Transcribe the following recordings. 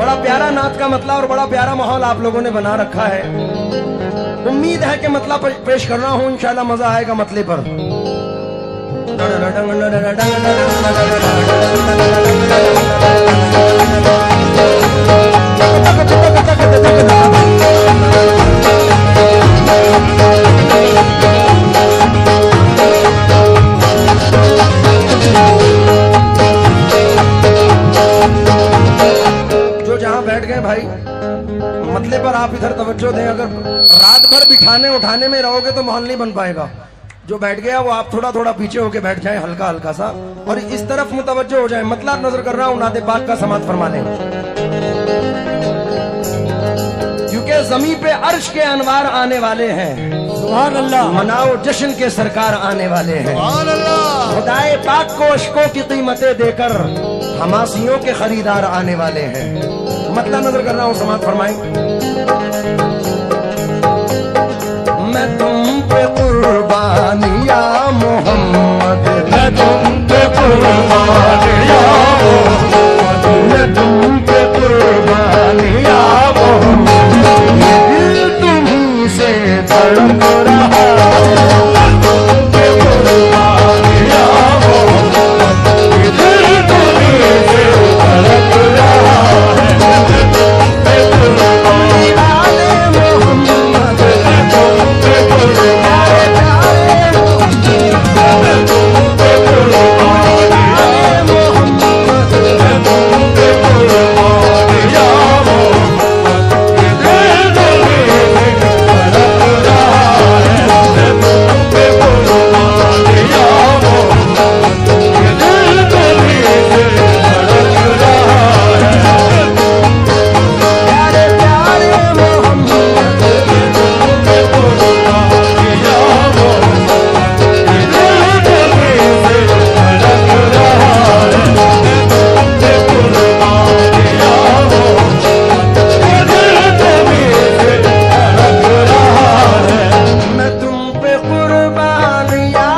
बड़ा प्यारा नात का मतलब और बड़ा प्यारा माहौल आप लोगों ने बना रखा है। उम्मीद है कि मतलब पेश कर रहा हूँ, इंशाल्लाह मजा आएगा मतले पर। जो जहां बैठ गए भाई मतले पर आप इधर तवज्जो दें। अगर रात भर बिठाने उठाने में रहोगे तो माहौल नहीं बन पाएगा। जो बैठ गया वो आप थोड़ा थोड़ा पीछे होके बैठ जाए, हल्का हल्का सा, और इस तरफ मुतवज्जो हो जाए। मतलब नजर कर रहा हूं, नाते पाक का समात फरमा लें, क्योंकि जमीन पे अर्श के अनवार आने वाले हैं। सुभान अल्लाह। मनाओ जश्न के सरकार आने वाले हैं। सुभान अल्लाह। खुदाए पाक को अशकों की कीमतें देकर हमासियों के खरीदार आने वाले हैं। मतलब नजर कर रहा हूं, समात फरमाएं। मैं तुम पे कुर्बान या मोहम्मद, मैं तुम पे कुर्बान या मोहम्मद, मैं तुम पे कुर्बान या मोहम्मद, ये दिल तुम्हीं से धड़क रहा है। तुम पे कुर्बान या मोहम्मद, ये दिल तुम्हीं से धड़क रहा है। तुम पे कुर्बान आले मोहम्मद, तुम पे कुर्बान तुम पे कुर्बान आले मोहम्मद, तुम पे कुर्बान या मोहम्मद, ये दिल तुम्हीं से धड़क रहा है। तुम पे कुर्बान या मोहम्मद, ये दिल तुम्हीं से धड़क रहा है। प्यारे प्यारे मोहम्मद, तुम पे कुर्बान या मोहम्मद, ये दिल तुम्हीं से धड़क रहा है। तुम पे कुर्बान या मोहम्मद, ये दिल तुम्हीं से धड़क रहा है। मैं तुम पे कुर्बान या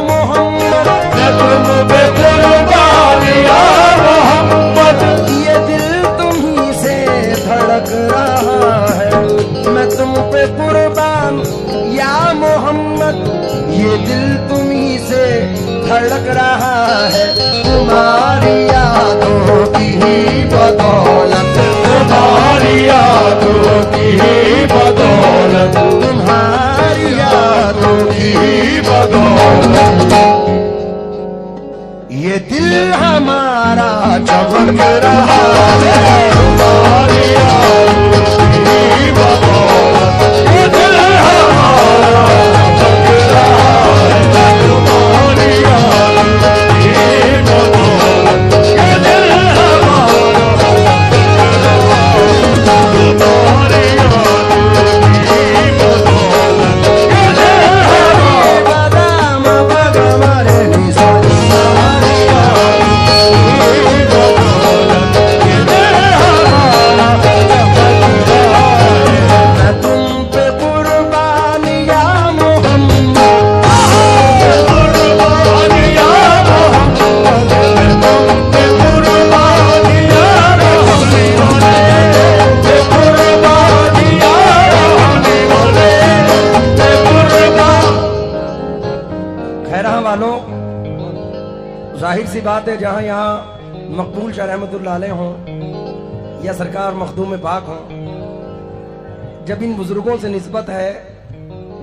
मोहम्मद, मैं तुम पे कुर्बान या मोहम्मद, ये दिल तुम्हीं से धड़क रहा है। मैं तुम पे कुर्बान या मोहम्मद, ये दिल तुम्हीं से धड़क रहा है। तुम्हारी यादों की ही बदौलत, तुम्हारी यादों की ही बदौलत, तुम्हारी यादों की ही बदौलत, ये दिल हमारा चमक रहा है। तुम्हारी यादों की ही बदौलत, ये दिल हमारा चमक रहा है। तुम्हारी यादों की ही बदौलत, ये दिल हमारा चमक रहा है। तुम्हारी यादों की ही बदौलत, ये दिल हमारा बदाम बगम रे निसा, तुम्हारी यादों की ही बदौलत, ये दिल हमारा चमक रहा है। मैं तुम पे कुर्बान या मोहम्मद, कुर्बान या मोहम्मद, मैं तुम पे कुर्बान या रहने वाले, मैं कुर्बान या रहने वाले, मैं कुर्बान। खैरा वालों, जाहिर सी बात है, जहां यहाँ मकबूल शाह रहमतुल्लाह अलैह हों या सरकार मखदूम पाक हों, जब इन बुजुर्गों से निस्बत है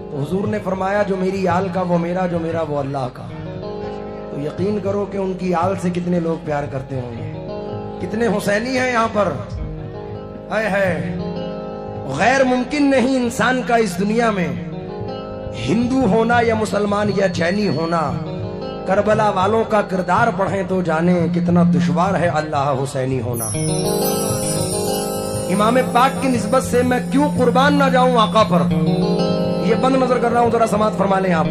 तो हुजूर ने फरमाया जो मेरी आल का वो मेरा, जो मेरा वो अल्लाह का। तो यकीन करो कि उनकी आल से कितने लोग प्यार करते होंगे। कितने हुसैनी हैं यहाँ पर, है गैर मुमकिन नहीं इंसान का इस दुनिया में हिंदू होना या मुसलमान या जैनी होना। करबला वालों का किरदार पढ़ें तो जाने कितना दुश्वार है अल्लाह हुसैनी होना। इमाम पाक की निस्बत से मैं क्यों कुर्बान ना जाऊं आका पर, ये बंद नजर कर रहा हूं, जरा समात फरमा लें आप।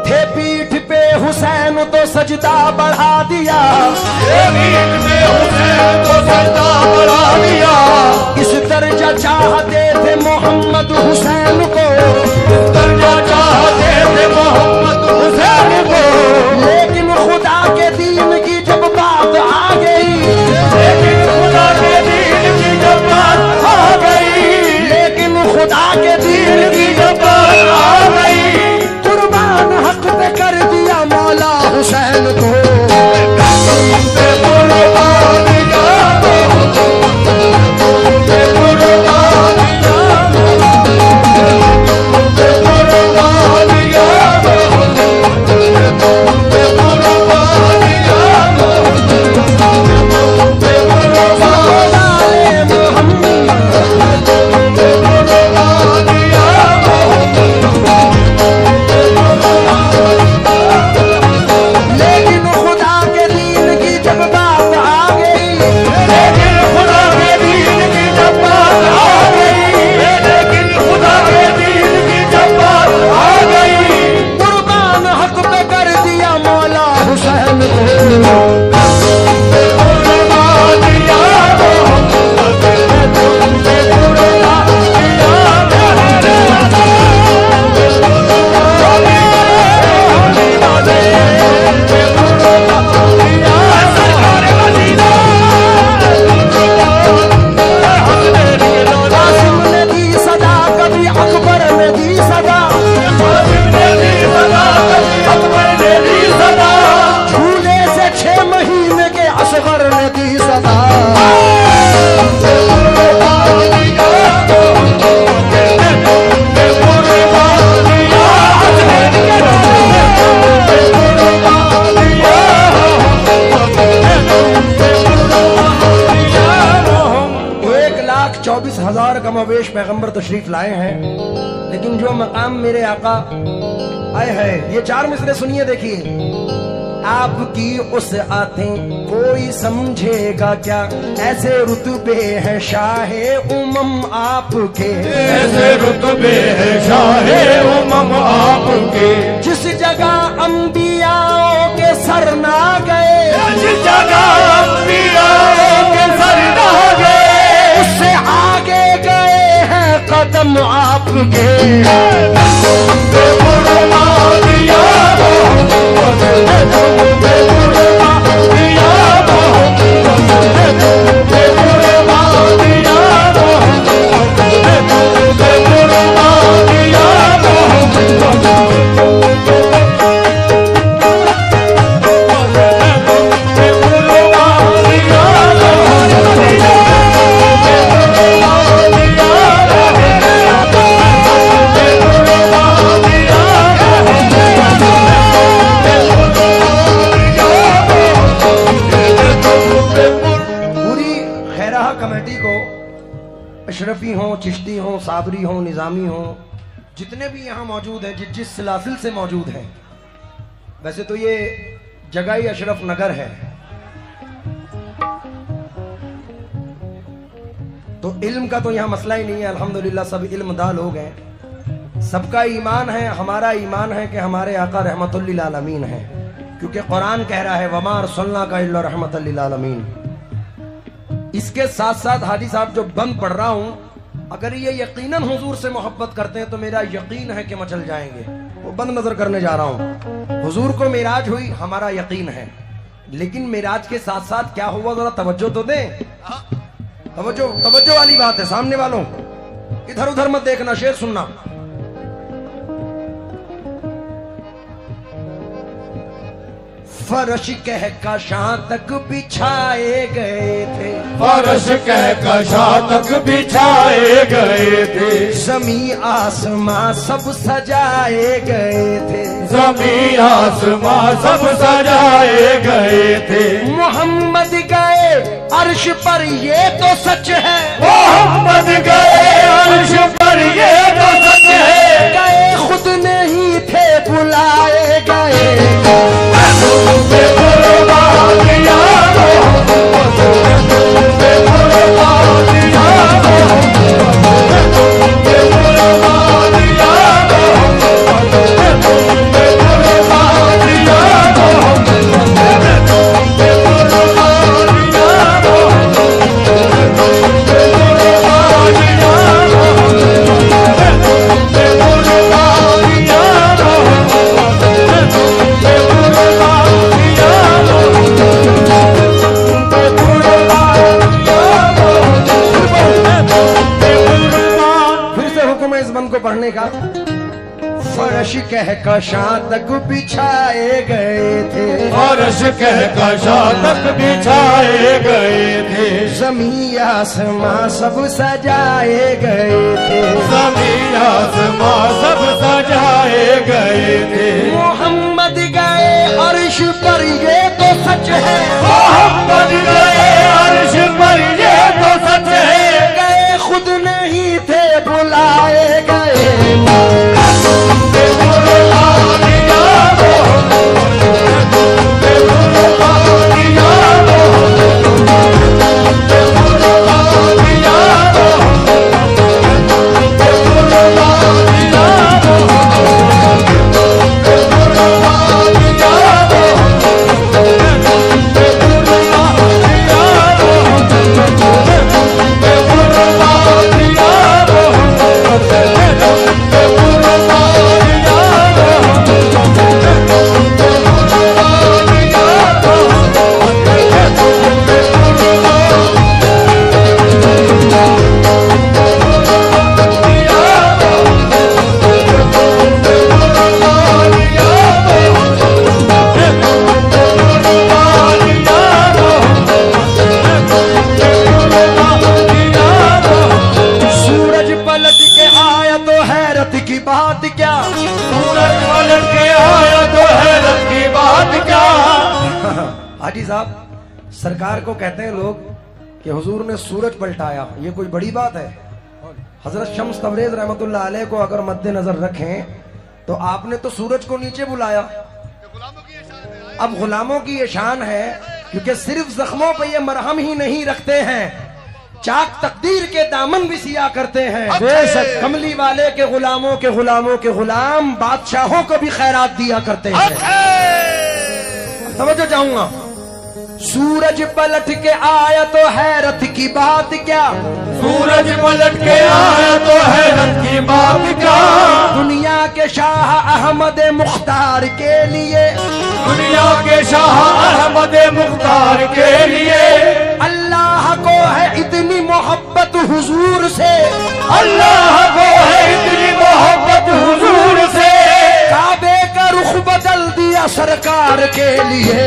थे पीठ पे हुसैन तो सजदा बढ़ा दिया, थे पीठ पे हुसैन तो सजदा बढ़ा दिया। इस दर्जा चाहते थे मोहम्मद हुसैन को, इस दर्जा चाहते थे मोहम्मद हुसैन को, लेकिन हुसैन को। कमोवेश पैगंबर तशरीफ लाए हैं, लेकिन जो मकाम मेरे आका आए हैं, ये 4 मिसरे सुनिए, देखिए। आपकी उस आतें कोई समझेगा क्या, ऐसे रुतबे हैं शाहे उमम आपके, ऐसे रुतबे हैं शाहे उमम आपके। जिस जगह अंबियाओं के सर ना गए, जिस जगह अंबियाओं के सर ना गए, उससे आगे गए हैं कदम आपके। अशरफी हो, चिश्ती हो, साबरी हो, निजामी हो, जितने भी यहाँ मौजूद हैं, जिस सिलासिल से मौजूद हैं। वैसे तो ये जगह ही अशरफ नगर है, तो इल्म का तो यहाँ मसला ही नहीं है। अल्हम्दुलिल्लाह सब इल्मदां लोग हैं, सबका ईमान है। हमारा ईमान है कि हमारे आका रहमतुल लिल आलमीन है, क्योंकि कुरान कह रहा है वमा अरसलनाका इल्ला रहमतल लिल आलमीन। इसके साथ साथ हाजी साहब जो बंद पढ़ रहा हूं, अगर ये यकीनन हुजूर से मोहब्बत करते हैं तो मेरा यकीन है कि मचल जाएंगे। वो बंद नजर करने जा रहा हूं। हुजूर को मेराज हुई, हमारा यकीन है, लेकिन मेराज के साथ साथ क्या हुआ जरा तवज्जो तो दें। तवज्जो वाली बात है। सामने वालों इधर उधर मत देखना, शेर सुनना। फर्श कह कशां तक बिछाए गए थे, फर्श कह कशां तक बिछाए गए थे, जमी आसमां सब सजाए गए थे, जमी आसमां सब सजाए गए थे। मोहम्मद गए अर्श पर ये तो सच है, मोहम्मद गए अर्श पर ये तो सच है, गए खुद नहीं थे बुलाए गए। पढ़ने का। फर्श कह कशां तक बिछाए गए थे, अर्श कहकशा तक बिछाए गए थे, ज़मीं आसमां सब सजाए गए थे, ज़मीन आसमां सब सजाए गए थे। मोहम्मद गए अर्श पर ये तो सच है, मोहम्मद गए अर्श पर ये तो सच है, गए खुद नहीं थे बुलाए गए। हाजी साहब, सरकार को कहते हैं लोग कि हुजूर ने सूरज पलटाया, ये कोई बड़ी बात है? हजरत शम्स तबरेज रहमतुल्लाह अलैह को अगर मद्देनजर रखें तो आपने तो सूरज को नीचे बुलाया। अब गुलामों की ये शान है, क्योंकि सिर्फ जख्मों पे ये मरहम ही नहीं रखते हैं, चाक तकदीर के दामन भी सिया करते हैं। बेशक कमली वाले के गुलामों के गुलामों के गुलाम बादशाहों को भी खैरात दिया करते हैं। समझो चाहूंगा, सूरज पलट के आया तो हैरत की बात क्या, सूरज पलट के आया तो हैरत की बात क्या, दुनिया के शाह अहमद मुख्तार के लिए, दुनिया के शाह अहमद मुख्तार के लिए, अल्लाह को है इतनी मोहब्बत हुजूर से, अल्लाह को है इतनी मोहब्बत हुजूर से, काबे का रुख बदल दिया सरकार के लिए।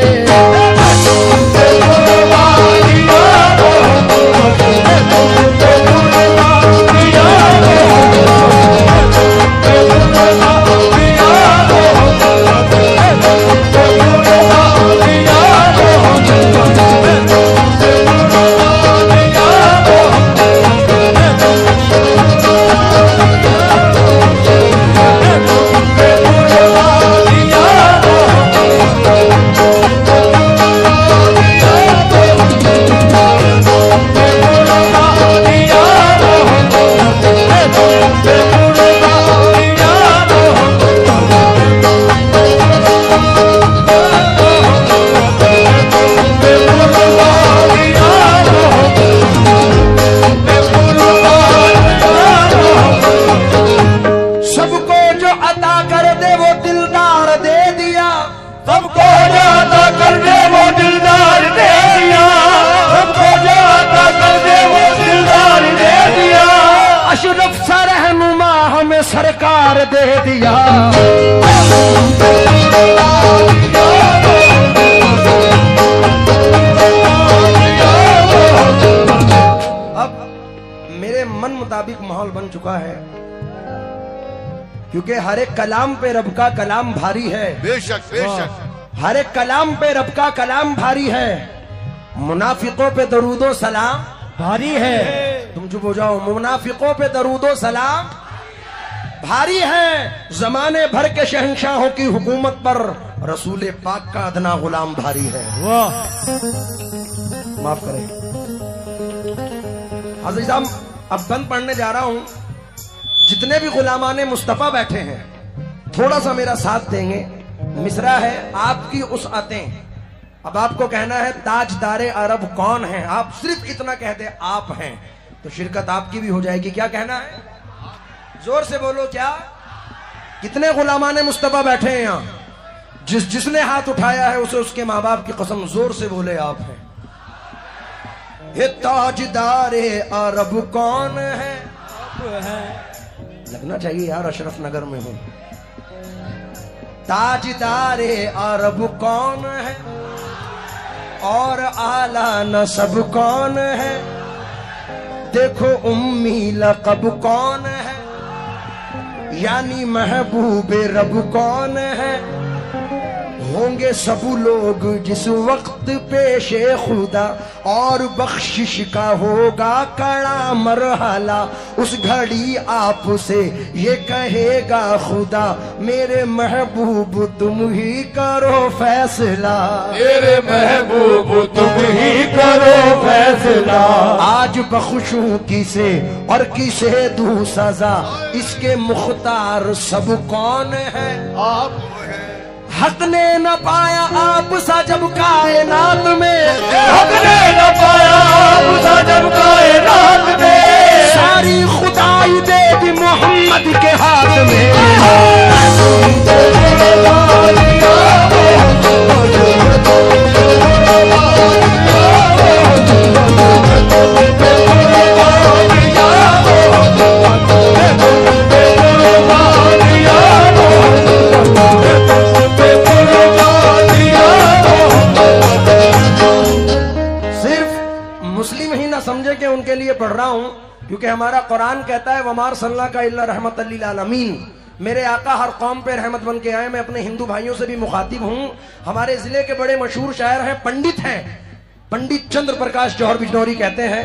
सरकार दे दिया। अब मेरे मन मुताबिक माहौल बन चुका है, क्योंकि हर एक कलाम पे रब का कलाम भारी है। बेशक बेशक, हर एक कलाम पे रब का कलाम भारी है। मुनाफिकों पे दरूदो सलाम भारी है। तुम चुप हो जाओ। मुनाफिकों पे दरूदो सलाम भारी है। जमाने भर के शहंशाहों की हुकूमत पर रसूल पाक का अदना गुलाम भारी है। वाह, माफ करें हाज़िर साहब, अब बंद पढ़ने जा रहा हूं। जितने भी गुलामाने मुस्तफा बैठे हैं, थोड़ा सा मेरा साथ देंगे। मिसरा है आपकी उसअतें। अब आपको कहना है ताजदारे अरब कौन है। आप सिर्फ इतना कह दे आप हैं, तो शिरकत आपकी भी हो जाएगी। क्या कहना है? जोर से बोलो। क्या? कितने गुलामाने मुस्तफा बैठे हैं यहाँ? जिसने हाथ उठाया है उसे उसके माँ बाप की कसम जोर से बोले आप हैं। ये ताजदारे अरब कौन है? लगना चाहिए यार अशरफ नगर में हो। ताजदारे अरब कौन है? और आला नसब कौन है, देखो उम्मी लक़ब कौन है, यानी महबूबे रब कौन है। होंगे सब लोग जिस वक्त पेशे खुदा, और बख्शिश का होगा कड़ा मरहला। उस घड़ी आपसे ये कहेगा खुदा, मेरे महबूब तुम ही करो फैसला, मेरे महबूब तुम ही करो फैसला। आज बख्शूं किसे और किसे दूं सजा, इसके मुख्तार सब कौन है। आप हक ने न पाया आप सा जब कायनात में, हक ने न पाया आप सा जब कायनात में, सारी खुदाई दे दी मोहम्मद के हाथ में। समझे कि उनके लिए पढ़ रहा हूं, क्योंकि हमारा कुरान कहता है वमार सल्ला का इल्ला रहमत लिल आलमीन। मेरे आका हर कौम पे रहमत बन के आए। मैं अपने हिंदू भाइयों से भी मुखातिब हूं। हमारे जिले के बड़े मशहूर शायर हैं, पंडित हैं, पंडित चंद्र प्रकाश जौहर बिजनौरी कहते हैं,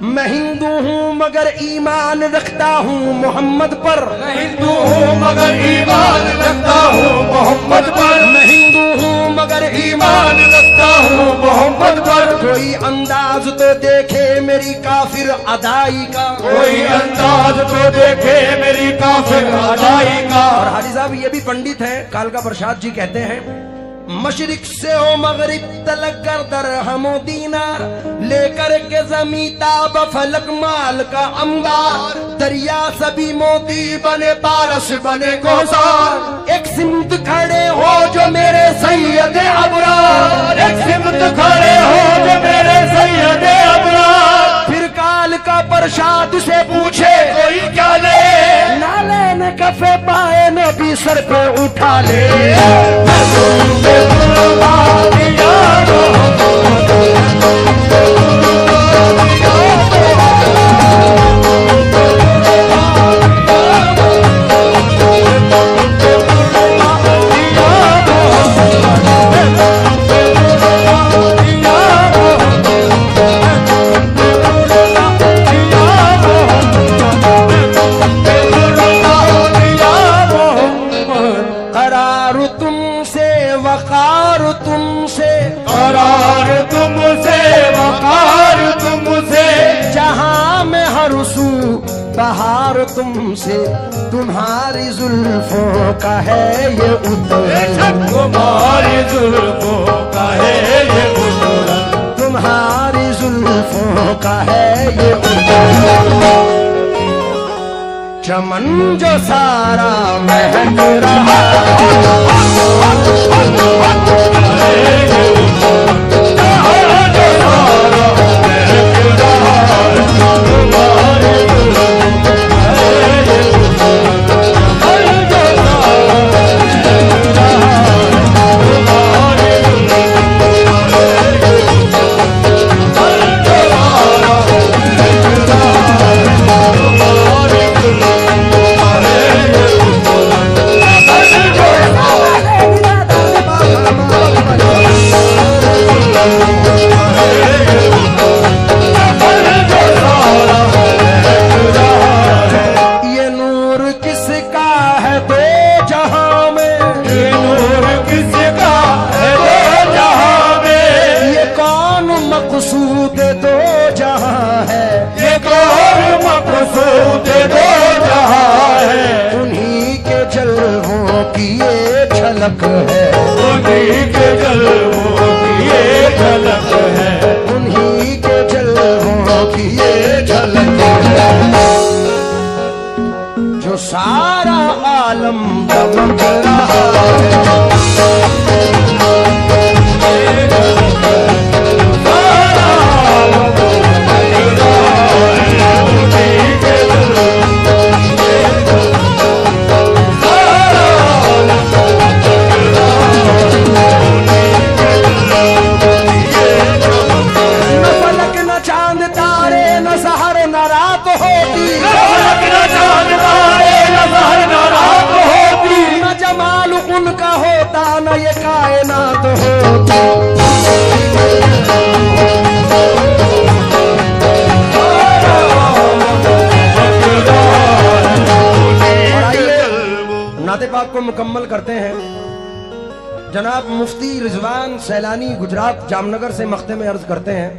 मैं हिंदू हूँ मगर ईमान रखता हूँ मोहम्मद पर। मैं हिंदू हूँ मगर ईमान रखता हूँ मोहम्मद पर। मैं हिंदू हूँ मगर ईमान रखता हूँ मोहम्मद पर। कोई अंदाज तो देखे मेरी काफिर अदाई का, कोई अंदाज तो देखे मेरी काफिर अदाई का। और हाजी साहब ये भी पंडित हैं, कालका प्रसाद जी कहते हैं, मशरिक से हो मगरिब तलक कर दरहमो दीनार, लेकर के ज़मीता बफलक माल का अंबार। दरिया सभी मोती बने पारस बने कोसार, एक सिमत खड़े हो जो मेरे सैयद अबरार, एक सिमत खड़े हो जो मेरे सैयद अबरार। फिर काल का प्रसाद से पूछे कोई क्या ले, नाले न कफे पाए नबी सर पे उठा ले। बहार तुमसे तुम्हारी जुल्फों का है ये उतरन, तुम्हारी जुल्फों का है ये उतरन, तुम्हारी जुल्फों का है ये उतरन। चमन जो सारा महक रहा झलक है, उन्हीं के जलवों की ये झलक है, उन्हीं के जलवों की ये झलक है, जो सारा आलम दमक रहा है। सारा आलम को मुकम्मल करते हैं। जनाब मुफ्ती रिजवान सैलानी गुजरात जामनगर से मख्ते में अर्ज करते हैं,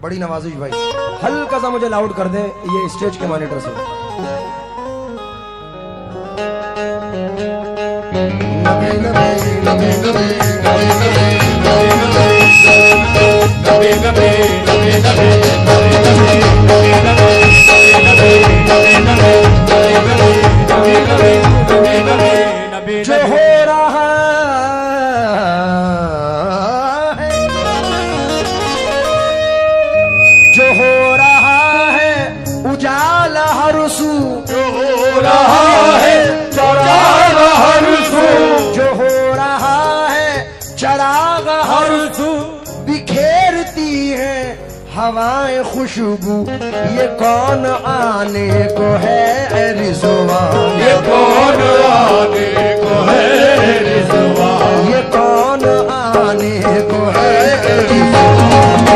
बड़ी नवाजिश भाई, हल्का सा मुझे लाउड कर दें ये स्टेज के मॉनिटर से। नबी नबी नबी नबी जो हो रहा है, जो हो रहा है उजाला हर सू, जो हो रहा है चराग हर सू, जो हो रहा है चराग हर सू, बिखेरती है हवाएं खुशबू, ये कौन आने को है रिज़वान, ये कौन आने को है रिज़वान, ये कौन आने को है रिज़वान,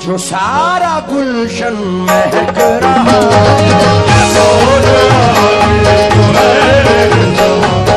जो सारा गुलशन महक रहा, ये कौन आने को है रिज़वान,